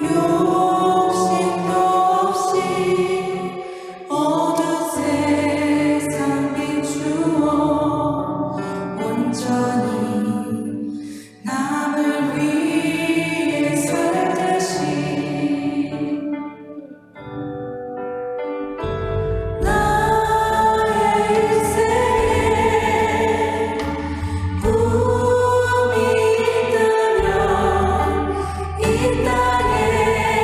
욕심도 없이 어두운 세상 비추어 온전히 남을 위해 살듯이 나의 인생에 꿈이 있다면 이 땅에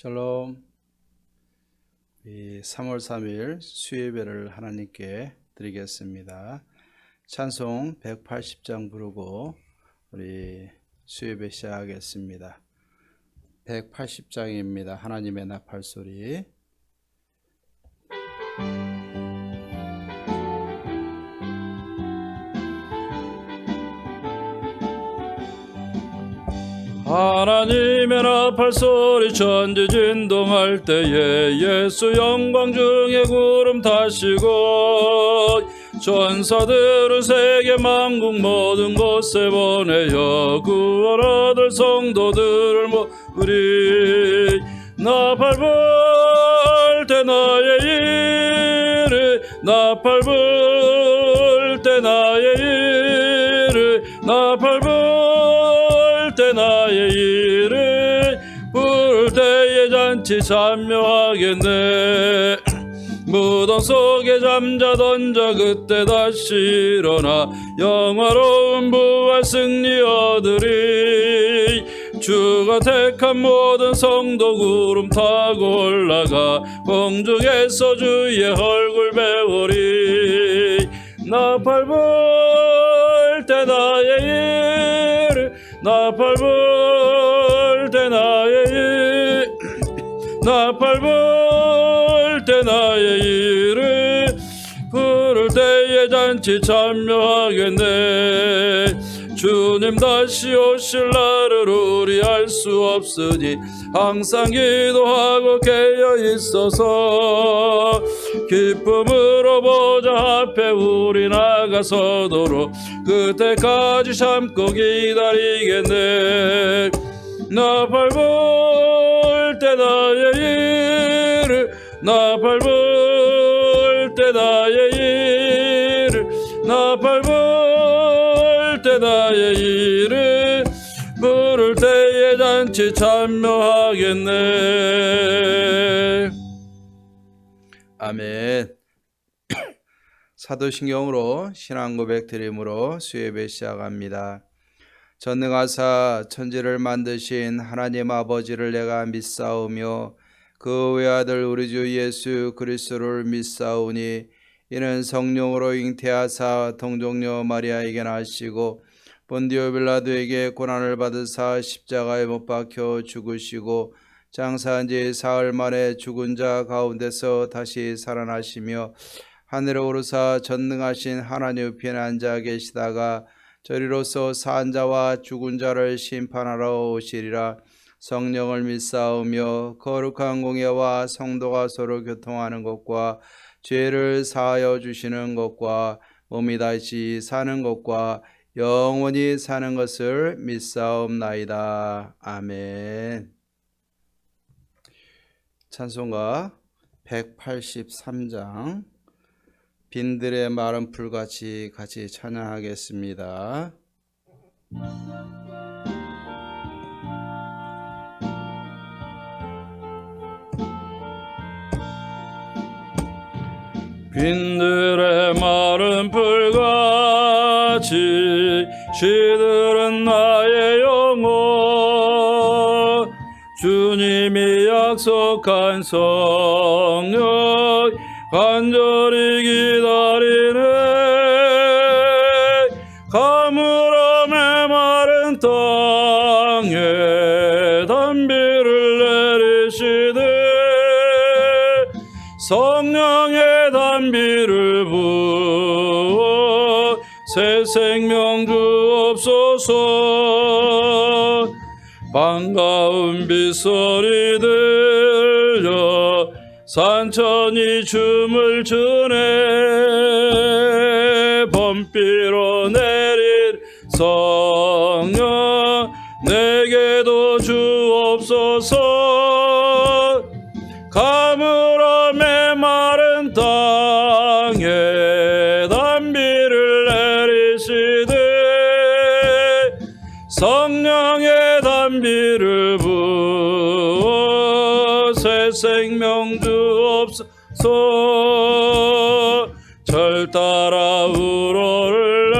샬롬. 3월 3일 수예배를 하나님께 드리겠습니다. 찬송 180장 부르고 우리 수예배 시작하겠습니다. 180장입니다. 하나님의 나팔소리. 하나님의 나팔소리 천지 진동할 때에 예수 영광 중에 구름 타시고 전사들을 세계 만국 모든 곳에 보내어 구원 얻을 성도들을 모으리. 나팔 불 때 나의 일을 나팔 불 때 나의 일을 나팔 불 때 나의 일을 부를 때에 잔치 참여하겠네. 무덤 속에 잠자던 자 그때 다시 일어나 영화로운 부활 승리 얻으리. 주가 택한 모든 성도 구름 타고 올라가 공중에서 주의 얼굴 배우리. 나팔 불 때 나의 일을 나팔 불 때 나의 일 나팔 불 때 나의 일을 부를 때에 잔치 참여하겠네. 주님 다시 오실 날을 우리 알 수 없으니 항상 기도하고 깨어 있어서 기쁨으로 보좌 앞에 우리 나가서도록 그때까지 참고 기다리겠네. 나팔 불 때 나의 일을 나팔 불 때 나의 일을 나팔 불 때 나의 일을 부를 때에 잔치 참여하겠네. 아멘. 사도신경으로 신앙고백 드림으로 수예배 시작합니다. 전능하사 천지를 만드신 하나님 아버지를 내가 믿사오며 그 외아들 우리 주 예수 그리스도를 믿사오니 이는 성령으로 잉태하사 동정녀 마리아에게 나시고 본디오 빌라도에게 고난을 받으사 십자가에 못 박혀 죽으시고 장사한 지 사흘 만에 죽은 자 가운데서 다시 살아나시며 하늘에 오르사 전능하신 하나님 우편에 앉아 계시다가 저리로서 산 자와 죽은 자를 심판하러 오시리라. 성령을 믿사오며 거룩한 공예와 성도가 서로 교통하는 것과 죄를 사하여 주시는 것과 몸이 다시 사는 것과 영원히 사는 것을 믿사옵나이다. 아멘. 찬송가 183장 빈들의 마른 풀같이 같이 찬양하겠습니다. 빈들의 마른 풀같이 시들은 나의 영혼 주님이 약속한 성령 간절히 기다리네. 가물어 메마른 땅에 단비를 내리시되 성령의 단비를 부어 새 생명 주옵소서. 반가운 빗소리 들려 산천이 춤을 추네. 범비로 내릴 성령 내게도 주옵소서. 가물어 메마른 땅에 단비를 내리시되 성령의 단비를 부어 새 생명 주옵소서. 절 따라 우러를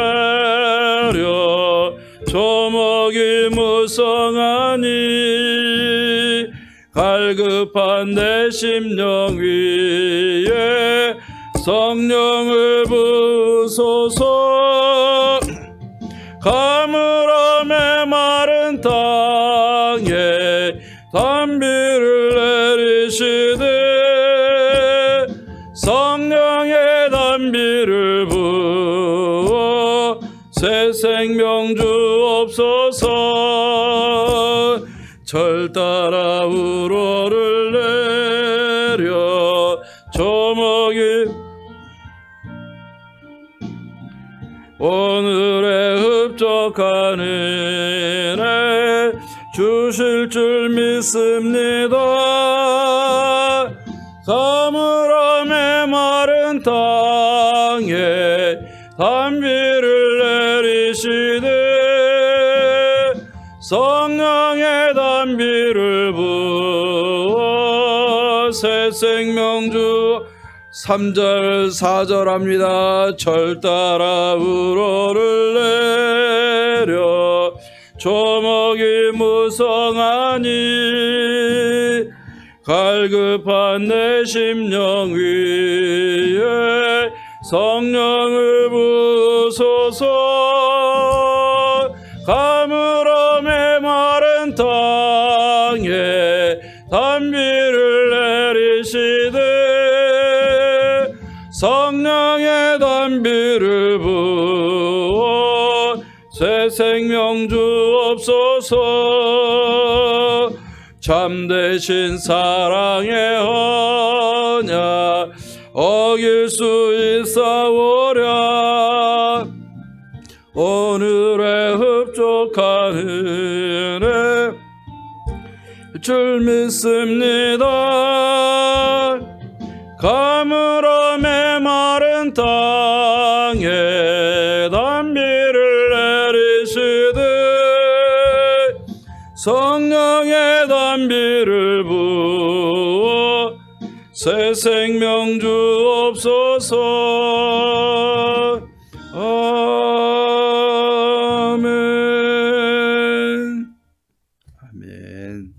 내려 조목이 무성하니 갈 갈급한 내 심령 위에 성령을 부소서. 가물어 메마른 땅에 단비를 내리시되 성령의 단비를 부어 새 생명 주옵소서. 절 따라 우러를 내려 조목이 오늘의 흡족한 은혜 주실 줄 믿습니다. 가물어 메마른 땅에 단비를 내리시되 성령의 단비를 부어 새 생명 주 3절 4절 합니다. 절 따라 우러를 내려 조목이 무성하니 갈급한 내 심령 위에 성령을 부소서. 가물어 메마른 땅에 단비를 내리시되 성령의 단비를 부어 새 생명 주옵소서. 참되신 사랑의 언약 어길 수 있사오랴. 오늘의 흡족한 은혜 줄 믿습니다. 가물어 메마른 땅에 단비를 내리시되 성령의 단비를 부어 새 생명 주옵소서. 아멘. 아멘.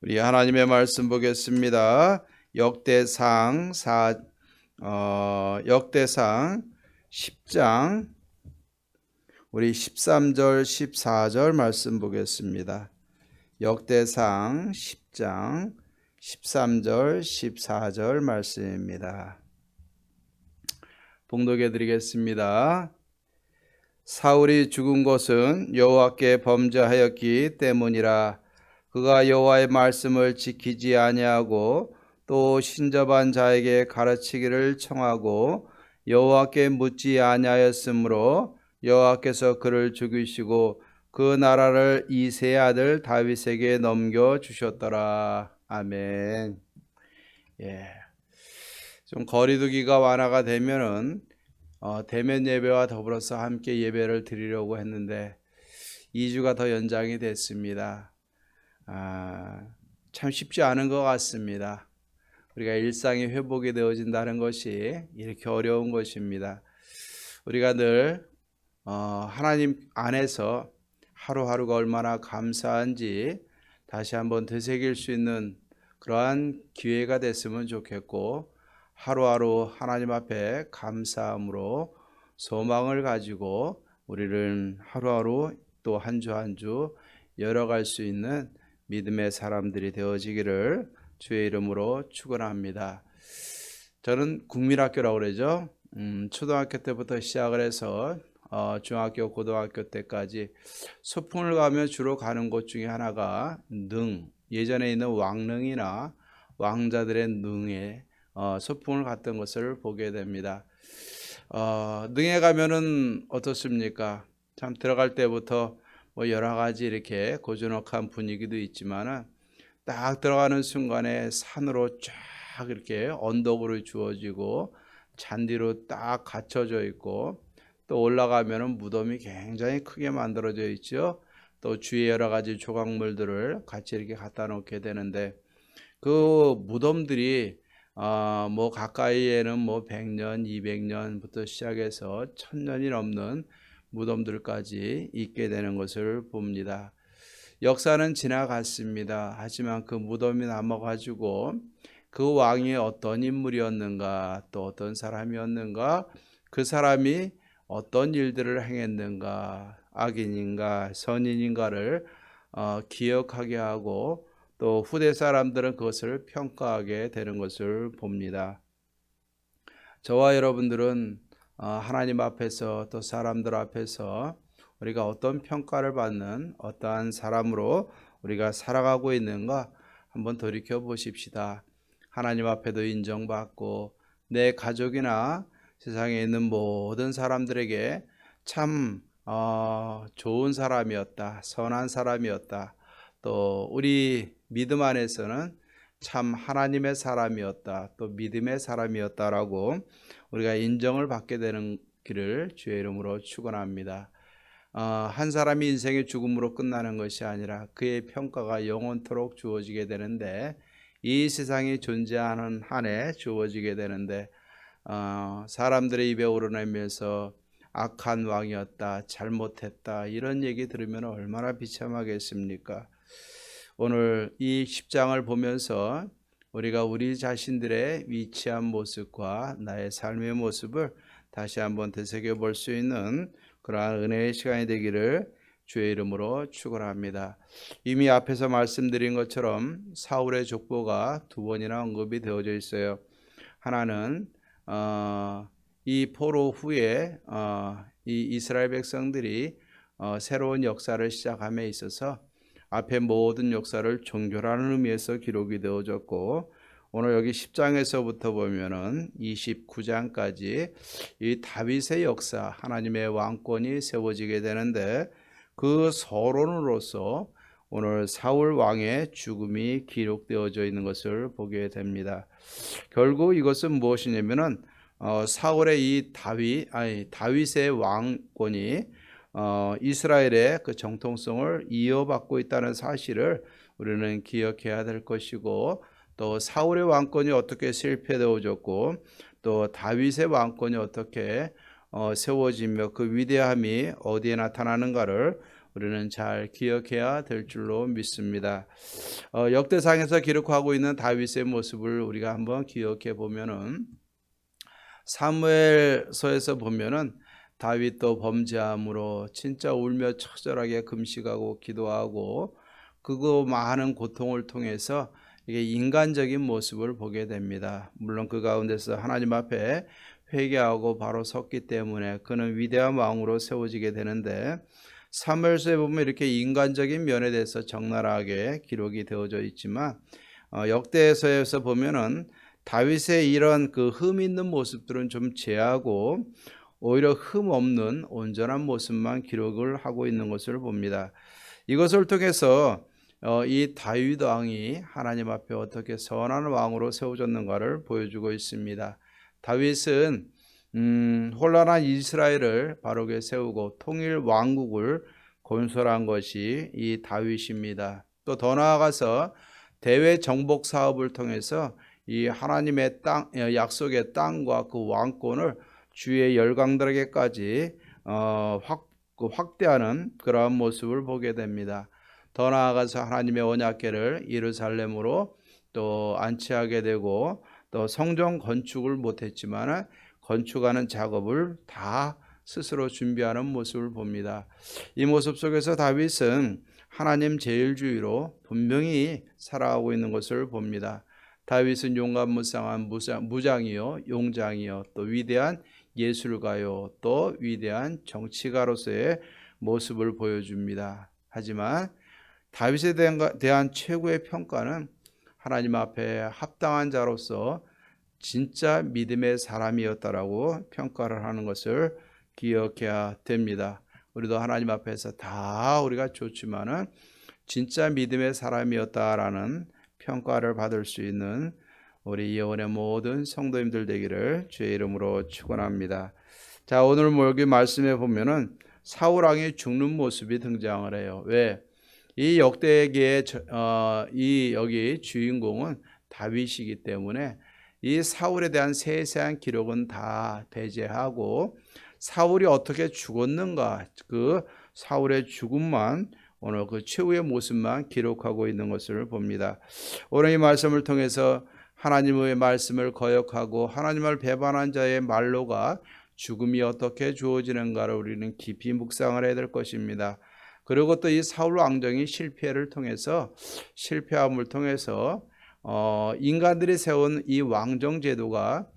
우리 하나님의 말씀 보겠습니다. 역대상 10장 우리 13절 14절 말씀 보겠습니다. 역대상 10장 13절 14절 말씀입니다. 봉독해 드리겠습니다. 사울이 죽은 것은 여호와께 범죄하였기 때문이라. 그가 여호와의 말씀을 지키지 아니하고 또 신접한 자에게 가르치기를 청하고 여호와께 묻지 아니하였으므로 여호와께서 그를 죽이시고 그 나라를 이새의 아들 다윗에게 넘겨 주셨더라. 아멘. 좀 거리두기가 완화가 되면은 대면 예배와 더불어서 함께 예배를 드리려고 했는데 2주가 더 연장이 됐습니다. 참 쉽지 않은 것 같습니다. 우리가 일상이 회복이 되어진다는 것이 이렇게 어려운 것입니다. 우리가 늘 하나님 안에서 하루하루가 얼마나 감사한지 다시 한번 되새길 수 있는 그러한 기회가 됐으면 좋겠고, 하루하루 하나님 앞에 감사함으로 소망을 가지고 우리를 하루하루 또 한 주 한 주 열어갈 수 있는 믿음의 사람들이 되어지기를 주의 이름으로 축원합니다. 저는 국민학교라고 그러죠. 초등학교 때부터 시작을 해서 중학교, 고등학교 때까지 소풍을 가면 주로 가는 곳 중에 하나가 능, 예전에 있는 왕릉이나 왕자들의 능에 소풍을 갔던 것을 보게 됩니다. 능에 가면은 어떻습니까? 참 들어갈 때부터 뭐 여러 가지 이렇게 고즈넉한 분위기도 있지만은 딱 들어가는 순간에 산으로 쫙 이렇게 언덕으로 주어지고 잔디로 딱 갖춰져 있고, 또 올라가면은 무덤이 굉장히 크게 만들어져 있죠. 또 주위에 여러 가지 조각물들을 같이 이렇게 갖다 놓게 되는데, 그 무덤들이 뭐 가까이에는 뭐 100년, 200년부터 시작해서 1000년이 넘는 무덤들까지 있게 되는 것을 봅니다. 역사는 지나갔습니다. 하지만 그 무덤이 남아가지고 그 왕이 어떤 인물이었는가, 또 어떤 사람이었는가, 그 사람이 어떤 일들을 행했는가, 악인인가, 선인인가를 기억하게 하고 또 후대 사람들은 그것을 평가하게 되는 것을 봅니다. 저와 여러분들은 하나님 앞에서 또 사람들 앞에서 우리가 어떤 평가를 받는 어떠한 사람으로 우리가 살아가고 있는가 한번 돌이켜 보십시다. 하나님 앞에도 인정받고 내 가족이나 세상에 있는 모든 사람들에게 참 좋은 사람이었다, 선한 사람이었다. 또 우리 믿음 안에서는 참 하나님의 사람이었다, 또 믿음의 사람이었다라고 우리가 인정을 받게 되는 길을 주의 이름으로 축원합니다. 한 사람이 인생의 죽음으로 끝나는 것이 아니라 그의 평가가 영원토록 주어지게 되는데, 이 세상이 존재하는 한에 주어지게 되는데, 사람들의 입에 오르내면서 악한 왕이었다, 잘못했다 이런 얘기 들으면 얼마나 비참하겠습니까? 오늘 이 10장을 보면서 우리가 우리 자신들의 위치한 모습과 나의 삶의 모습을 다시 한번 되새겨 볼 수 있는 그러한 은혜의 시간이 되기를 주의 이름으로 축원합니다. 이미 앞에서 말씀드린 것처럼 사울의 족보가 두 번이나 언급이 되어져 있어요. 하나는 이 포로 후에 이 이스라엘 백성들이 새로운 역사를 시작함에 있어서 앞에 모든 역사를 종결하는 의미에서 기록이 되어졌고, 오늘 여기 10장에서부터 보면은 29장까지 이 다윗의 역사, 하나님의 왕권이 세워지게 되는데, 그 서론으로서 오늘 사울 왕의 죽음이 기록되어져 있는 것을 보게 됩니다. 결국 이것은 무엇이냐면은 사울의 이 다윗의 왕권이 이스라엘의 그 정통성을 이어받고 있다는 사실을 우리는 기억해야 될 것이고, 또 사울의 왕권이 어떻게 실패되어졌고 또 다윗의 왕권이 어떻게 세워지며 그 위대함이 어디에 나타나는가를 우리는 잘 기억해야 될 줄로 믿습니다. 역대상에서 기록하고 있는 다윗의 모습을 우리가 한번 기억해 보면은, 사무엘서에서 보면은 다윗도 범죄함으로 진짜 울며 처절하게 금식하고 기도하고 그거 많은 고통을 통해서 이게 인간적인 모습을 보게 됩니다. 물론 그 가운데서 하나님 앞에 회개하고 바로 섰기 때문에 그는 위대한 왕으로 세워지게 되는데, 사무엘서에 보면 이렇게 인간적인 면에 대해서 적나라하게 기록이 되어져 있지만 역대서에서 보면은 다윗의 이런 그 흠 있는 모습들은 좀 제하고 오히려 흠 없는 온전한 모습만 기록을 하고 있는 것을 봅니다. 이것을 통해서 이 다윗 왕이 하나님 앞에 어떻게 선한 왕으로 세워졌는가를 보여주고 있습니다. 다윗은 혼란한 이스라엘을 바르게 세우고 통일 왕국을 건설한 것이 이 다윗입니다. 또 더 나아가서 대외 정복 사업을 통해서 이 하나님의 땅, 약속의 땅과 그 왕권을 주의 열강들에게까지 확대하는 그러한 모습을 보게 됩니다. 더 나아가서 하나님의 언약궤를 예루살렘으로 또 안치하게 되고, 또 성전 건축을 못했지만 건축하는 작업을 다 스스로 준비하는 모습을 봅니다. 이 모습 속에서 다윗은 하나님 제일주의로 분명히 살아가고 있는 것을 봅니다. 다윗은 용감무쌍한 무장이요, 용장이요, 또 위대한 예술가요, 또 위대한 정치가로서의 모습을 보여줍니다. 하지만 다윗에 대한 최고의 평가는 하나님 앞에 합당한 자로서 진짜 믿음의 사람이었다라고 평가를 하는 것을 기억해야 됩니다. 우리도 하나님 앞에서 다 우리가 좋지만은 진짜 믿음의 사람이었다라는 평가를 받을 수 있는 우리 예언의 모든 성도님들 되기를 주의 이름으로 축원합니다. 자, 오늘 여기 말씀에 보면은 사울 왕이 죽는 모습이 등장을 해요. 왜? 이 역대기의 이 여기 주인공은 다윗이기 때문에 이 사울에 대한 세세한 기록은 다 배제하고 사울이 어떻게 죽었는가, 그 사울의 죽음만 오늘 그 최후의 모습만 기록하고 있는 것을 봅니다. 오늘 이 말씀을 통해서 하나님의 말씀을 거역하고 하나님을 배반한 자의 말로가 죽음이 어떻게 주어지는가를 우리는 깊이 묵상을 해야 될 것입니다. 그리고 또 이 사울 왕정이 실패함을 통해서 인간들이 세운 이 왕정 제도가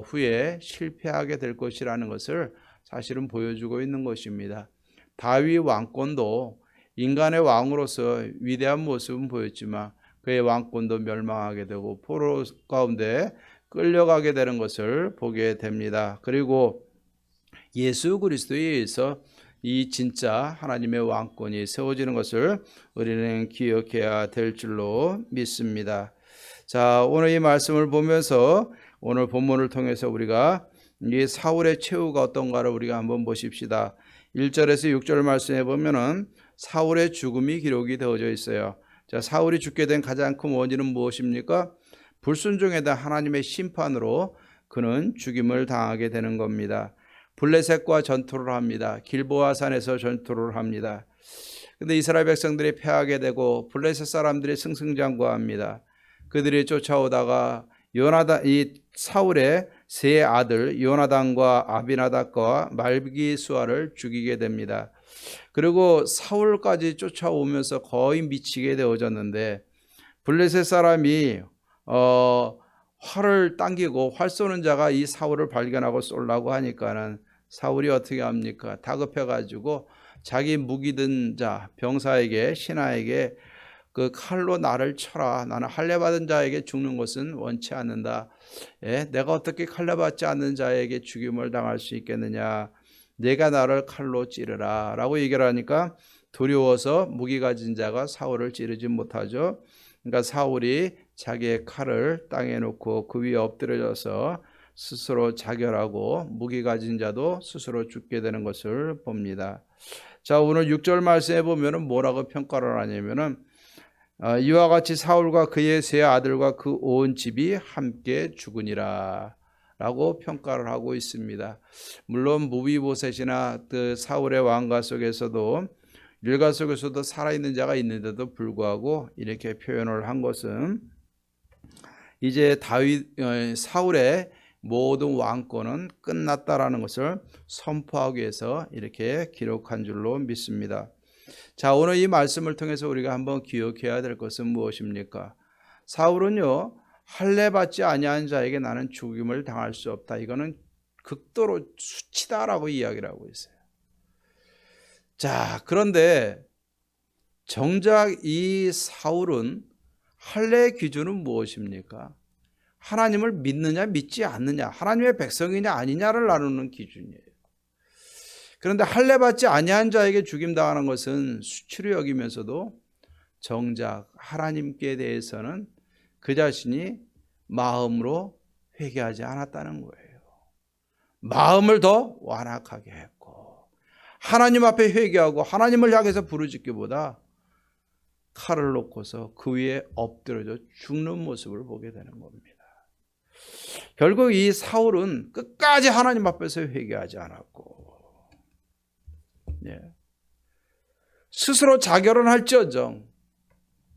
후에 실패하게 될 것이라는 것을 사실은 보여주고 있는 것입니다. 다윗 왕권도 인간의 왕으로서 위대한 모습은 보였지만 그의 왕권도 멸망하게 되고 포로 가운데 끌려가게 되는 것을 보게 됩니다. 그리고 예수 그리스도에 의해서 이 진짜 하나님의 왕권이 세워지는 것을 우리는 기억해야 될 줄로 믿습니다. 자, 오늘 이 말씀을 보면서 오늘 본문을 통해서 우리가 이 사울의 최후가 어떤가를 우리가 한번 보십시다. 1절에서 6절 말씀해 보면은 사울의 죽음이 기록이 되어져 있어요. 자, 사울이 죽게 된 가장 큰 원인은 무엇입니까? 불순종에 대한 하나님의 심판으로 그는 죽임을 당하게 되는 겁니다. 블레셋과 전투를 합니다. 길보아 산에서 전투를 합니다. 근데 이스라엘 백성들이 패하게 되고 블레셋 사람들이 승승장구합니다. 그들이 쫓아오다가 이 사울의 세 아들 요나단과 아비나답과 말기수아를 죽이게 됩니다. 그리고 사울까지 쫓아오면서 거의 미치게 되어졌는데 블레셋 사람이 활을 당기고 활 쏘는 자가 이 사울을 발견하고 쏘려고 하니까는 사울이 어떻게 합니까? 다급해 가지고 자기 무기 든 자 병사에게 신하에게 그 칼로 나를 쳐라. 나는 할례 받은 자에게 죽는 것은 원치 않는다. 내가 어떻게 할례 받지 않는 자에게 죽임을 당할 수 있겠느냐? 내가 나를 칼로 찌르라 라고 얘기를 하니까 두려워서 무기 가진 자가 사울을 찌르지 못하죠. 그러니까 사울이 자기의 칼을 땅에 놓고 그 위에 엎드려져서 스스로 자결하고 무기 가진 자도 스스로 죽게 되는 것을 봅니다. 자, 오늘 6절 말씀에 보면은 뭐라고 평가를 하냐면은 이와 같이 사울과 그의 세 아들과 그 온 집이 함께 죽으니라 라고 평가를 하고 있습니다. 물론 무비보셋이나 그 사울의 왕가 속에서도 일가 속에서도 살아있는 자가 있는데도 불구하고 이렇게 표현을 한 것은 이제 사울의 모든 왕권은 끝났다라는 것을 선포하기 위해서 이렇게 기록한 줄로 믿습니다. 자, 오늘 이 말씀을 통해서 우리가 한번 기억해야 될 것은 무엇입니까? 사울은요, 할례 받지 아니한 자에게 나는 죽임을 당할 수 없다. 이거는 극도로 수치다라고 이야기를 하고 있어요. 자, 그런데 정작 이 사울은 할례의 기준은 무엇입니까? 하나님을 믿느냐 믿지 않느냐, 하나님의 백성이냐 아니냐를 나누는 기준이에요. 그런데 할례 받지 아니한 자에게 죽임당하는 것은 수치로 여기면서도 정작 하나님께 대해서는 그 자신이 마음으로 회개하지 않았다는 거예요. 마음을 더 완악하게 했고 하나님 앞에 회개하고 하나님을 향해서 부르짖기보다 칼을 놓고서 그 위에 엎드려져 죽는 모습을 보게 되는 겁니다. 결국 이 사울은 끝까지 하나님 앞에서 회개하지 않았고 스스로 자결은 할지어정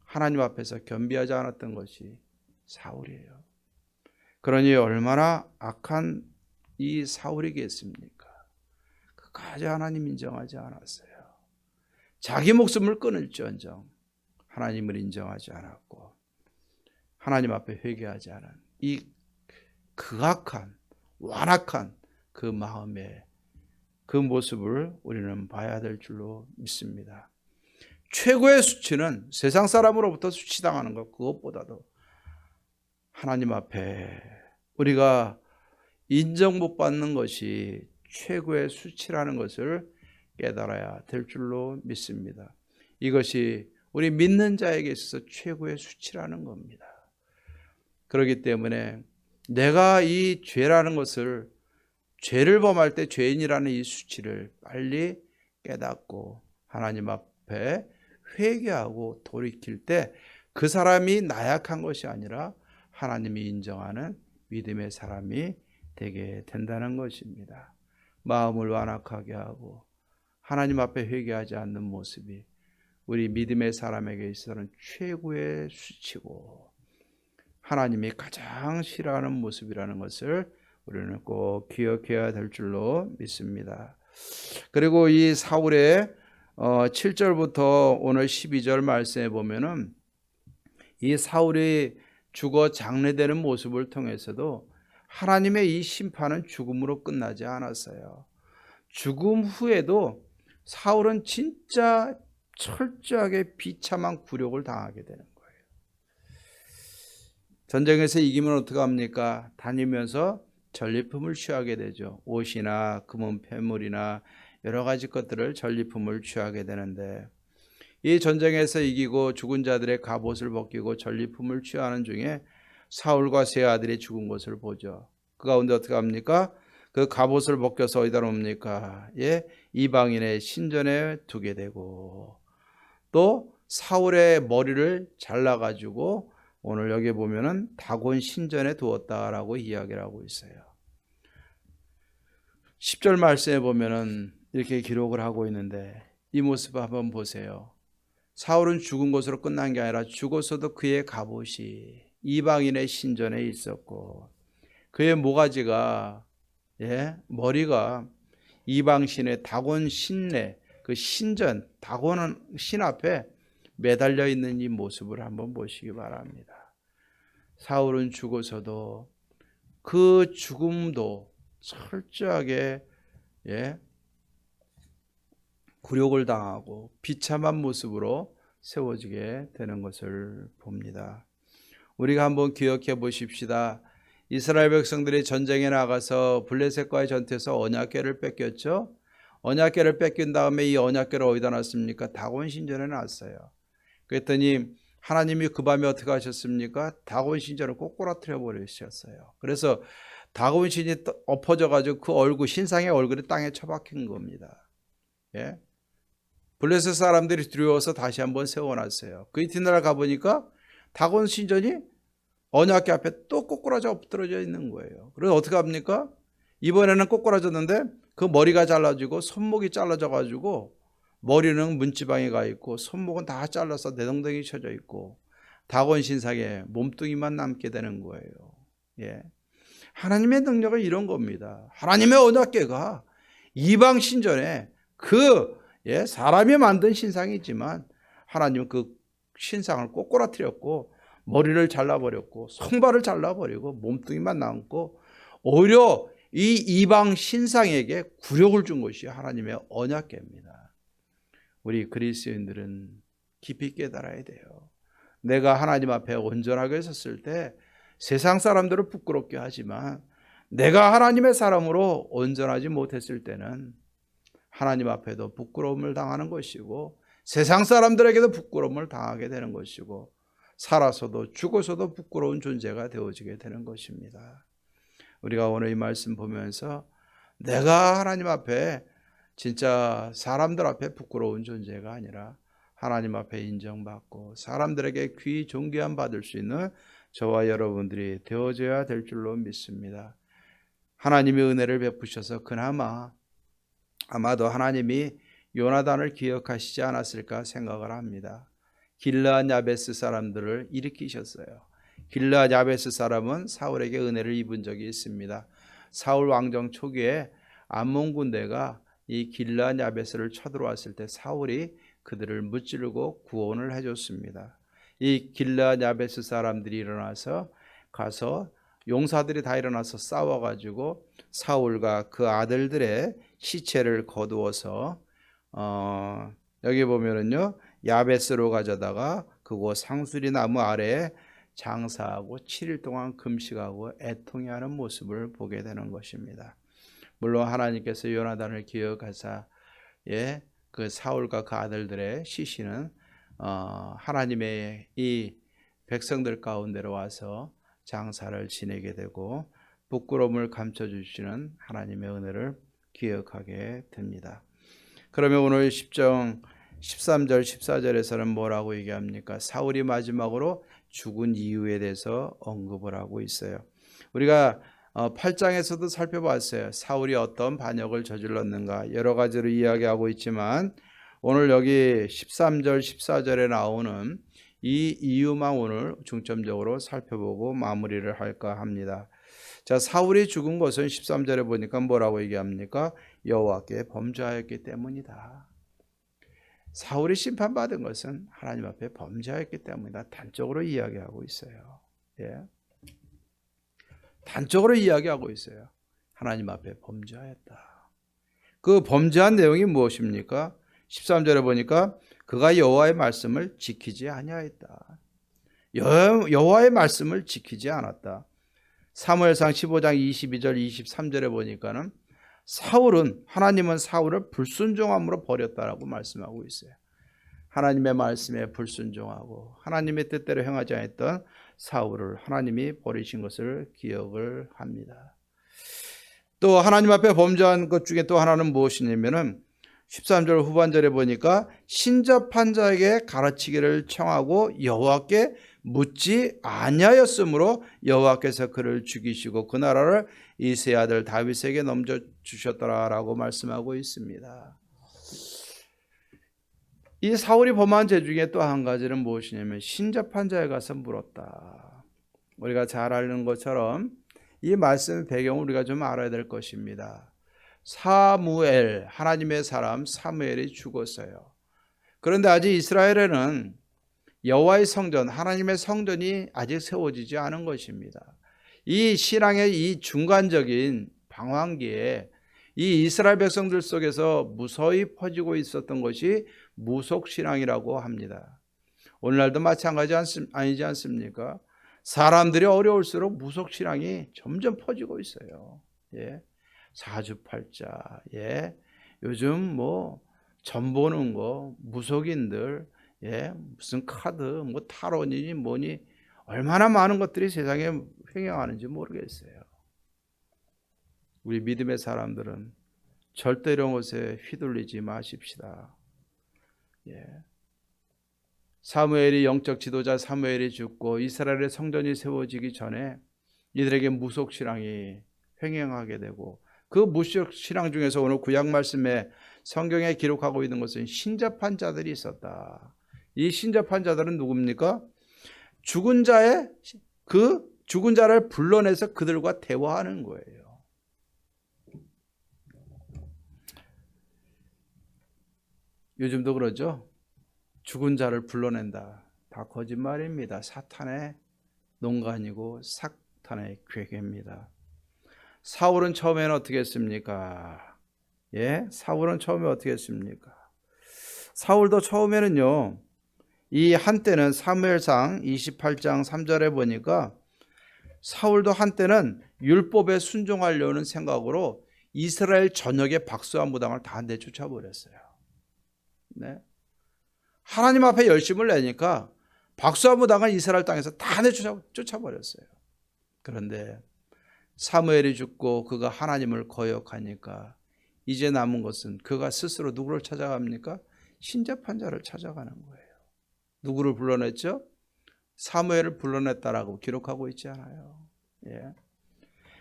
하나님 앞에서 겸비하지 않았던 것이 사울이에요. 그러니 얼마나 악한 이 사울이겠습니까? 끝까지 하나님 인정하지 않았어요. 자기 목숨을 끊을지언정 하나님을 인정하지 않았고 하나님 앞에 회개하지 않은 이 극악한 완악한 그 마음의 그 모습을 우리는 봐야 될 줄로 믿습니다. 최고의 수치는 세상 사람으로부터 수치당하는 것, 그것보다도 하나님 앞에 우리가 인정 못 받는 것이 최고의 수치라는 것을 깨달아야 될 줄로 믿습니다. 이것이 우리 믿는 자에게 있어서 최고의 수치라는 겁니다. 그렇기 때문에 내가 이 죄라는 것을, 죄를 범할 때 죄인이라는 이 수치를 빨리 깨닫고 하나님 앞에 회개하고 돌이킬 때 그 사람이 나약한 것이 아니라 하나님이 인정하는 믿음의 사람이 되게 된다는 것입니다. 마음을 완악하게 하고 하나님 앞에 회개하지 않는 모습이 우리 믿음의 사람에게 있어서는 최고의 수치고 하나님이 가장 싫어하는 모습이라는 것을 우리는 꼭 기억해야 될 줄로 믿습니다. 그리고 이 사울의 7절부터 오늘 12절 말씀에 보면은 이 사울이 죽어 장례되는 모습을 통해서도 하나님의 이 심판은 죽음으로 끝나지 않았어요. 죽음 후에도 사울은 진짜 철저하게 비참한 굴욕을 당하게 되는 거예요. 전쟁에서 이기면 어떻게 합니까? 다니면서 전리품을 취하게 되죠. 옷이나 금은 폐물이나 여러 가지 것들을 전리품을 취하게 되는데 이 전쟁에서 이기고 죽은 자들의 갑옷을 벗기고 전리품을 취하는 중에 사울과 세 아들이 죽은 것을 보죠. 그 가운데 어떻게 합니까? 그 갑옷을 벗겨서 어디다 놓습니까? 예, 이방인의 신전에 두게 되고 또 사울의 머리를 잘라가지고 오늘 여기 보면은 다곤 신전에 두었다라고 이야기를 하고 있어요. 10절 말씀에 보면은 이렇게 기록을 하고 있는데 이 모습 한번 보세요. 사울은 죽은 것으로 끝난 게 아니라 죽었어도 그의 갑옷이 이방인의 신전에 있었고 그의 모가지가 머리가 이방신의 다곤 신내 그 신전 다곤 신 앞에 매달려 있는 이 모습을 한번 보시기 바랍니다. 사울은 죽어서도 그 죽음도 철저하게 굴욕을 당하고 비참한 모습으로 세워지게 되는 것을 봅니다. 우리가 한번 기억해 보십시다. 이스라엘 백성들이 전쟁에 나가서 블레셋과의 전투에서 언약궤를 뺏겼죠. 언약궤를 뺏긴 다음에 이 언약궤를 어디다 놨습니까? 다곤 신전에 놨어요. 그랬더니 하나님이 그 밤에 어떻게 하셨습니까? 다곤 신전을 꼬꾸라뜨려 버리셨어요. 그래서 다곤 신이 엎어져 가지고 그 얼굴 신상의 얼굴이 땅에 처박힌 겁니다. 예? 블레셋 사람들이 두려워서 다시 한번 세워놨어요. 그 이튿날 가보니까 다곤 신전이 언약궤 앞에 또 꼬꾸라져 엎드러져 있는 거예요. 그래서 어떻게 합니까? 이번에는 꼬꾸라졌는데 그 머리가 잘라지고 손목이 잘라져 가지고 머리는 문지방에 가 있고 손목은 다 잘라서 내동댕이 쳐져 있고 다곤 신상에 몸뚱이만 남게 되는 거예요. 예. 하나님의 능력은 이런 겁니다. 하나님의 언약궤가 이방 신전에 사람이 만든 신상이지만 하나님은 그 신상을 꼬꾸라뜨렸고 머리를 잘라버렸고 손발을 잘라버리고 몸뚱이만 남고 오히려 이 이방 신상에게 굴욕을 준 것이 하나님의 언약궤입니다. 우리 그리스도인들은 깊이 깨달아야 돼요. 내가 하나님 앞에 온전하게 섰을 때 세상 사람들을 부끄럽게 하지만 내가 하나님의 사람으로 온전하지 못했을 때는 하나님 앞에도 부끄러움을 당하는 것이고 세상 사람들에게도 부끄러움을 당하게 되는 것이고 살아서도 죽어서도 부끄러운 존재가 되어지게 되는 것입니다. 우리가 오늘 이 말씀 보면서 내가 하나님 앞에 진짜 사람들 앞에 부끄러운 존재가 아니라 하나님 앞에 인정받고 사람들에게 귀히 존귀함 받을 수 있는 저와 여러분들이 되어져야 될 줄로 믿습니다. 하나님의 은혜를 베푸셔서 그나마 아마도 하나님이 요나단을 기억하시지 않았을까 생각을 합니다. 길르앗 야베스 사람들을 일으키셨어요. 길르앗 야베스 사람은 사울에게 은혜를 입은 적이 있습니다. 사울 왕정 초기에 암몬 군대가 이 길르앗 야베스를 쳐들어왔을 때 사울이 그들을 무찌르고 구원을 해줬습니다. 이 길르앗 야베스 사람들이 일어나서 가서 용사들이 다 일어나서 싸워가지고 사울과 그 아들들의 시체를 거두어서 여기 보면은요 야베스로 가져다가 그곳 상수리 나무 아래에 장사하고 7일 동안 금식하고 애통해하는 모습을 보게 되는 것입니다. 물론 하나님께서 요나단을 기억하사 그 사울과 그 아들들의 시신은 하나님의 이 백성들 가운데로 와서 장사를 지내게 되고 부끄러움을 감춰주시는 하나님의 은혜를 기억하게 됩니다. 그러면 오늘 10장 13절 14절에서는 뭐라고 얘기합니까? 사울이 마지막으로 죽은 이유에 대해서 언급을 하고 있어요. 우리가 8장에서도 살펴봤어요. 사울이 어떤 반역을 저질렀는가 여러 가지로 이야기하고 있지만 오늘 여기 13절, 14절에 나오는 이 이유만 오늘 중점적으로 살펴보고 마무리를 할까 합니다. 자, 사울이 죽은 것은 13절에 보니까 뭐라고 얘기합니까? 여호와께 범죄하였기 때문이다. 사울이 심판받은 것은 하나님 앞에 범죄하였기 때문이다. 단적으로 이야기하고 있어요. 예. 단적으로 이야기하고 있어요. 하나님 앞에 범죄하였다. 그 범죄한 내용이 무엇입니까? 13절에 보니까 그가 여호와의 말씀을 지키지 아니하였다. 여호와의 말씀을 지키지 않았다. 사무엘상 15장 22절 23절에 보니까는 하나님은 사울을 불순종함으로 버렸다라고 말씀하고 있어요. 하나님의 말씀에 불순종하고 하나님의 뜻대로 행하지 않았던 사울을 하나님이 버리신 것을 기억을 합니다. 또 하나님 앞에 범죄한 것 중에 또 하나는 무엇이냐면은 13절 후반절에 보니까 신접한 자에게 가르치기를 청하고 여호와께 묻지 아니하였으므로 여호와께서 그를 죽이시고 그 나라를 이새의 아들 다윗에게 넘겨주셨더라라고 말씀하고 있습니다. 이 사울이 범한 죄 중에 또 한 가지는 무엇이냐면 신접한 자에 가서 물었다. 우리가 잘 아는 것처럼 이 말씀의 배경을 우리가 좀 알아야 될 것입니다. 사무엘, 하나님의 사람 사무엘이 죽었어요. 그런데 아직 이스라엘에는 여호와의 성전, 하나님의 성전이 아직 세워지지 않은 것입니다. 이 신앙의 이 중간적인 방황기에 이 이스라엘 백성들 속에서 무서히 퍼지고 있었던 것이 무속신앙이라고 합니다. 오늘날도 마찬가지 아니지 않습니까? 사람들이 어려울수록 무속신앙이 점점 퍼지고 있어요. 예. 사주팔자, 예. 요즘 뭐 점 보는 거, 무속인들, 예. 무슨 카드, 뭐 타로니 뭐니 얼마나 많은 것들이 세상에 횡행하는지 모르겠어요. 우리 믿음의 사람들은 절대 이런 것에 휘둘리지 마십시다. 예. 사무엘이 영적 지도자 사무엘이 죽고 이스라엘의 성전이 세워지기 전에 이들에게 무속신앙이 횡행하게 되고 그 무속신앙 중에서 오늘 구약 말씀에 성경에 기록하고 있는 것은 신접한 자들이 있었다. 이 신접한 자들은 누굽니까? 죽은 자를 불러내서 그들과 대화하는 거예요. 요즘도 그러죠. 죽은 자를 불러낸다. 다 거짓말입니다. 사탄의 농간이고 사탄의 괴계입니다. 사울은 처음에는 어떻게 했습니까? 예, 사울은 처음에 어떻게 했습니까? 사울도 처음에는요. 이 한때는 사무엘상 28장 3절에 보니까 사울도 한때는 율법에 순종하려는 생각으로 이스라엘 전역의 박수와 무당을 다 내쫓아 버렸어요. 네. 하나님 앞에 열심을 내니까 박수와 무당을 이스라엘 땅에서 다 내쫓아 버렸어요. 그런데 사무엘이 죽고 그가 하나님을 거역하니까 이제 남은 것은 그가 스스로 누구를 찾아갑니까? 신접한 자를 찾아가는 거예요. 누구를 불러냈죠? 사무엘을 불러냈다라고 기록하고 있지 않아요. 예.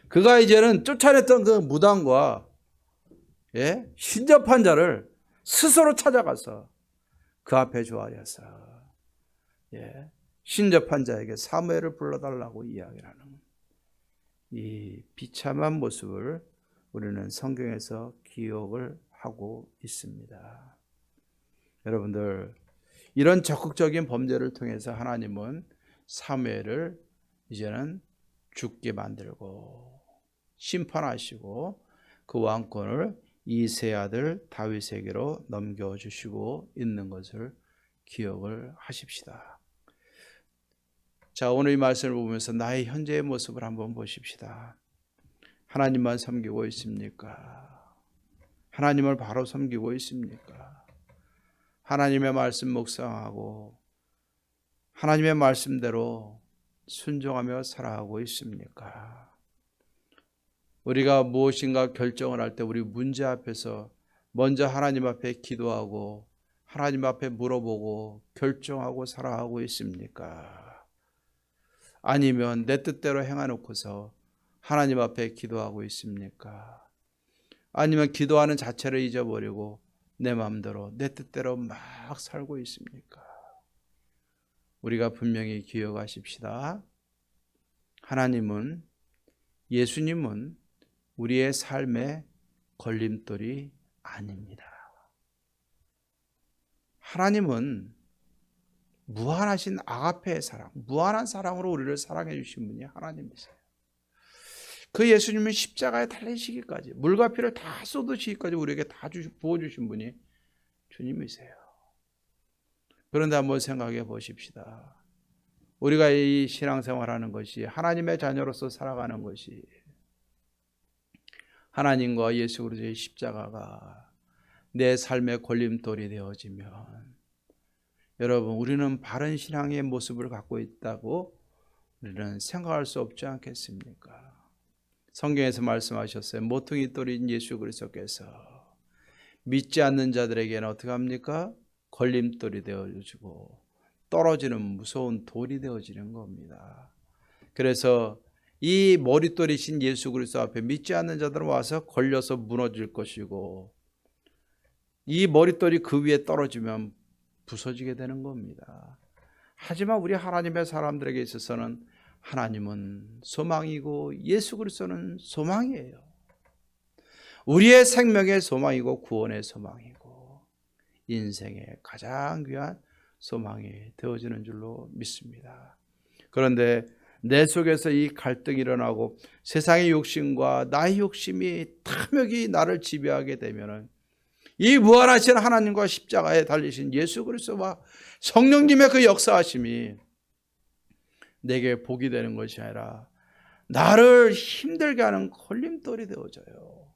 그가 이제는 쫓아냈던 그 무당과 예? 신접한 자를 스스로 찾아가서 그 앞에 조아려서 예? 신접한 자에게 사무엘을 불러달라고 이야기를 하는 이 비참한 모습을 우리는 성경에서 기억을 하고 있습니다. 여러분들 이런 적극적인 범죄를 통해서 하나님은 사무엘을 이제는 죽게 만들고 심판하시고 그 왕권을 이새의 아들 다윗에게로 넘겨주시고 있는 것을 기억을 하십시다. 자, 오늘 이 말씀을 보면서 나의 현재의 모습을 한번 보십시다. 하나님만 섬기고 있습니까? 하나님을 바로 섬기고 있습니까? 하나님의 말씀 묵상하고 하나님의 말씀대로 순종하며 살아가고 있습니까? 우리가 무엇인가 결정을 할 때 우리 문제 앞에서 먼저 하나님 앞에 기도하고 하나님 앞에 물어보고 결정하고 살아가고 있습니까? 아니면 내 뜻대로 행해놓고서 하나님 앞에 기도하고 있습니까? 아니면 기도하는 자체를 잊어버리고 내 마음대로 내 뜻대로 막 살고 있습니까? 우리가 분명히 기억하십시다. 하나님은, 예수님은 우리의 삶의 걸림돌이 아닙니다. 하나님은 무한하신 아가페의 사랑, 무한한 사랑으로 우리를 사랑해 주신 분이 하나님이세요. 그 예수님은 십자가에 달리시기까지, 물과 피를 다 쏟으시기까지 우리에게 다 부어주신 분이 주님이세요. 그런데 한번 생각해 보십시다. 우리가 이 신앙생활하는 것이, 하나님의 자녀로서 살아가는 것이, 하나님과 예수 그리스도의 십자가가 내 삶의 걸림돌이 되어지면, 여러분, 우리는 바른 신앙의 모습을 갖고 있다고 우리는 생각할 수 없지 않겠습니까? 성경에서 말씀하셨어요. 모퉁이 돌인 예수 그리스도께서 믿지 않는 자들에게는 어떻게 합니까? 걸림돌이 되어지고 떨어지는 무서운 돌이 되어지는 겁니다. 그래서 이 머릿돌이신 예수 그리스도 앞에 믿지 않는 자들은 와서 걸려서 무너질 것이고, 이 머릿돌이 그 위에 떨어지면 부서지게 되는 겁니다. 하지만 우리 하나님의 사람들에게 있어서는 하나님은 소망이고 예수 그리스도는 소망이에요. 우리의 생명의 소망이고 구원의 소망이고 인생의 가장 귀한 소망이 되어지는 줄로 믿습니다. 그런데 내 속에서 이 갈등이 일어나고 세상의 욕심과 나의 욕심이 탐욕이 나를 지배하게 되면은, 이 무한하신 하나님과 십자가에 달리신 예수 그리스도와 성령님의 그 역사하심이 내게 복이 되는 것이 아니라 나를 힘들게 하는 걸림돌이 되어져요.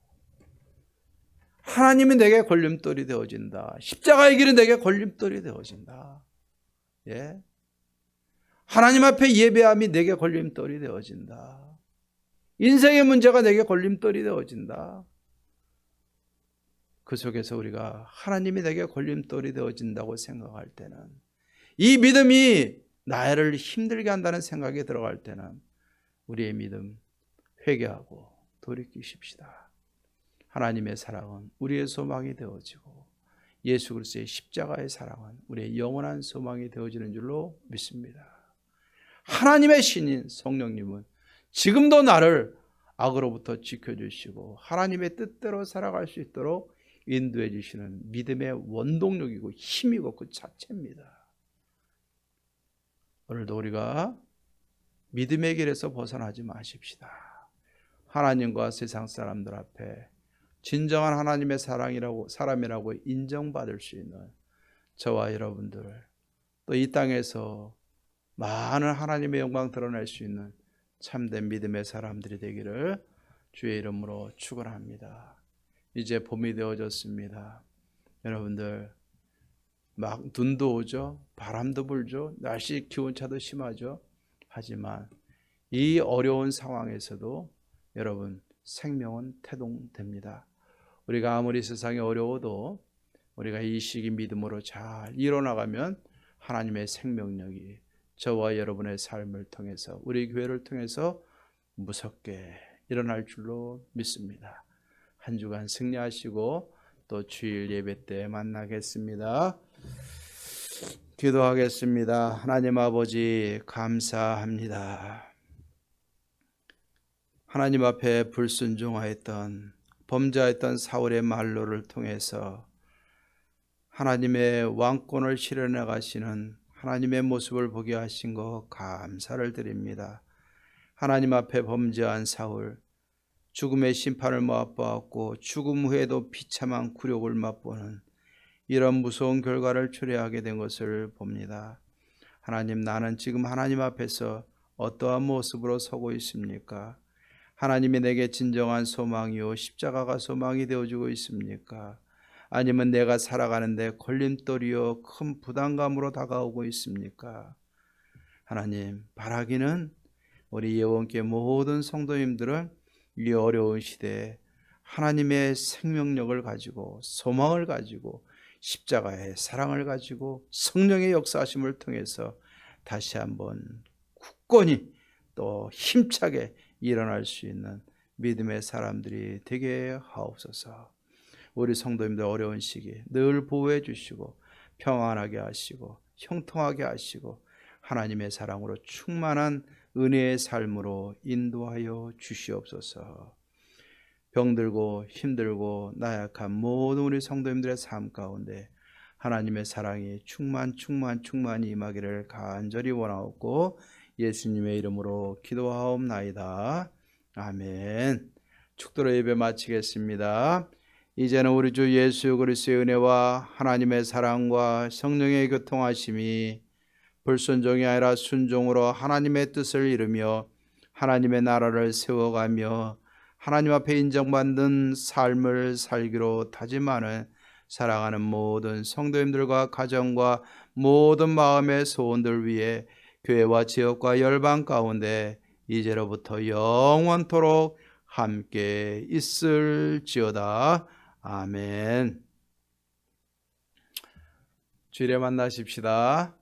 하나님이 내게 걸림돌이 되어진다. 십자가의 길은 내게 걸림돌이 되어진다. 예? 하나님 앞에 예배함이 내게 걸림돌이 되어진다. 인생의 문제가 내게 걸림돌이 되어진다. 그 속에서 우리가 하나님이 내게 걸림돌이 되어진다고 생각할 때는, 이 믿음이 나를 힘들게 한다는 생각이 들어갈 때는 우리의 믿음 회개하고 돌이키십시다. 하나님의 사랑은 우리의 소망이 되어지고 예수 그리스도의 십자가의 사랑은 우리의 영원한 소망이 되어지는 줄로 믿습니다. 하나님의 신인 성령님은 지금도 나를 악으로부터 지켜주시고 하나님의 뜻대로 살아갈 수 있도록 인도해 주시는 믿음의 원동력이고 힘이고 그 자체입니다. 오늘도 우리가 믿음의 길에서 벗어나지 마십시다. 하나님과 세상 사람들 앞에 진정한 하나님의 사람이라고 인정받을 수 있는 저와 여러분들, 또 이 땅에서 많은 하나님의 영광 드러낼 수 있는 참된 믿음의 사람들이 되기를 주의 이름으로 축원합니다. 이제 봄이 되어졌습니다. 여러분들, 막 눈도 오죠, 바람도 불죠, 날씨 기온차도 심하죠. 하지만 이 어려운 상황에서도 여러분, 생명은 태동됩니다. 우리가 아무리 세상이 어려워도 우리가 이 시기 믿음으로 잘 일어나가면 하나님의 생명력이 저와 여러분의 삶을 통해서, 우리 교회를 통해서 무섭게 일어날 줄로 믿습니다. 한 주간 승리하시고 또 주일 예배 때 만나겠습니다. 기도하겠습니다. 하나님 아버지, 감사합니다. 하나님 앞에 불순종하였던, 범죄했던 사울의 말로를 통해서 하나님의 왕권을 실현해 가시는 하나님의 모습을 보게 하신 것 감사를 드립니다. 하나님 앞에 범죄한 사울, 죽음의 심판을 맛보았고 죽음 후에도 비참한 굴욕을 맛보는 이런 무서운 결과를 초래하게 된 것을 봅니다. 하나님, 나는 지금 하나님 앞에서 어떠한 모습으로 서고 있습니까? 하나님이 내게 진정한 소망이요 십자가가 소망이 되어주고 있습니까? 아니면 내가 살아가는데 걸림돌이요 큰 부담감으로 다가오고 있습니까? 하나님, 바라기는 우리 예원교회 모든 성도님들은 이 어려운 시대에 하나님의 생명력을 가지고 소망을 가지고 십자가의 사랑을 가지고 성령의 역사하심을 통해서 다시 한번 굳건히 또 힘차게 일어날 수 있는 믿음의 사람들이 되게 하옵소서. 우리 성도님들 어려운 시기 늘 보호해 주시고 평안하게 하시고 형통하게 하시고 하나님의 사랑으로 충만한 은혜의 삶으로 인도하여 주시옵소서. 병들고 힘들고 나약한 모든 우리 성도님들의 삶 가운데 하나님의 사랑이 충만히 임하기를 간절히 원하옵고 예수님의 이름으로 기도하옵나이다. 아멘. 축도로 예배 마치겠습니다. 이제는 우리 주 예수 그리스도의 은혜와 하나님의 사랑과 성령의 교통하심이 불순종이 아니라 순종으로 하나님의 뜻을 이루며 하나님의 나라를 세워가며 하나님 앞에 인정받는 삶을 살기로 다짐하는 사랑하는 모든 성도님들과 가정과 모든 마음의 소원들 위해 교회와 지역과 열방 가운데 이제로부터 영원토록 함께 있을지어다. 아멘. 주일에 만나십시다.